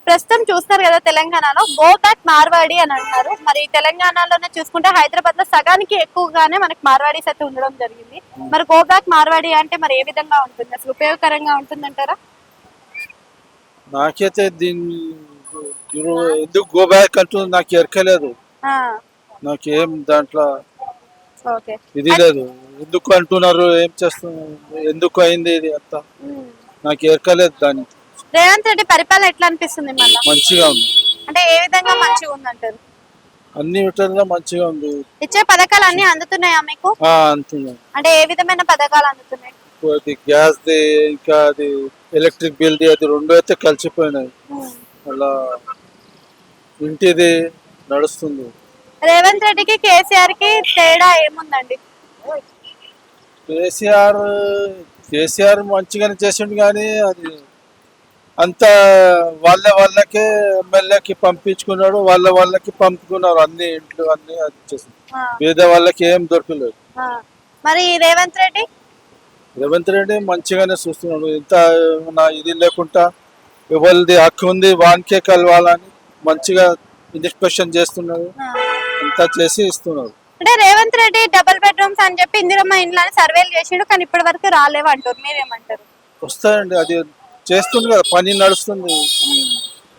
ప్రస్తుతం చూస్తారు కదా తెలంగాణలో గో బ్యాక్ మార్వాడి అని అంటారు. మరి తెలంగాణలోనే చూసుకుంటే హైదరాబాద్ లో సగానికి ఎక్కువగానే మనకి మార్వాడీస్ అయితే ఉండడం జరిగింది. మరి గో బ్యాక్ మార్వాడి అంటే మరి ఏ విధంగా ఉంటుంది, అసలు ఉపయోగకరంగా ఉంటుందంటారా? నాకైతే దీన్ని ఎందుకు గో బ్యాక్ అంటుంది నాకు ఎరకలేదు. నాకేం దాంట్లో ఓకే. ఇది లేదు. ఎందుకు అంటున్నారు, ఏం చేస్తున్నారు, ఎందుకు అయింది ఇది అంతా నాకు ఎరకలేదు. దాన్ని రేవంత్ రెడ్డి పరిపాలన ఎట్లా అనిపిస్తుంది మళ్ళీ? మంచిగా ఉంది, అంటే ఏ విధంగా మంచిగా ఉందంటారు? అన్ని విధాలుగా మంచిగా ఉంది. ఇచ్చే పథకాలు అన్ని అందుతున్నాయా మీకు? అంటున్నాను. అంటే ఏ విధమైన పథకాలు అందుతున్నాయి? అది గ్యాస్ ది, ఇంకా అది ఎలక్ట్రిక్ బిల్ ది, అది రెండు అయితే కలిసిపోయినాయి. అలా ఇంటిది నడుస్తుంది. రేవంత్ రెడ్డికి కేసీఆర్ కి తేడా ఏముందండి? కేసీఆర్ మంచిగానే చేసిండు, కానీ అది అంతా వాళ్ళకే ఎమ్మెల్యేకి పంపించుకున్నాడు, వాళ్ళకి పంపుకున్నారు అన్ని ఇంట్లో అన్ని అది చేసింది. పేద వాళ్ళకి ఏం దొరకలేదు. మరి రేవంత్ రెడ్డి మంచిగానే చూస్తున్నాడు. ఇంత నా ఇది లేకుండా ఎవరిది హక్కు ఉంది వానికే కలవాలని మంచిగా ఇన్స్పెక్షన్ చేస్తున్నాడు, అంతా చేసి ఇస్తున్నాడు. అంటే రేవంత్ రెడ్డి డబుల్ బెడ్రూమ్స్ అని చెప్పి ఇందిరమ్మ ఇండ్లని సర్వేలు చేసిండు, కానీ ఇప్పటి వరకు రాలేవు అంటారు, మీరేమంటారు? వస్తాయండి, అది చేస్తుంది కదా, పని నడుస్తుంది,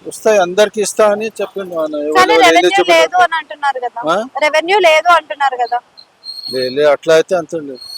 వస్తాయి, అందరికి ఇస్తా అని చెప్పిండు. రెవెన్యూ లేదు అని అంటున్నారు కదా, రెవెన్యూ లేదు అంటున్నారు కదా. అట్లా అయితే అంత లేదు.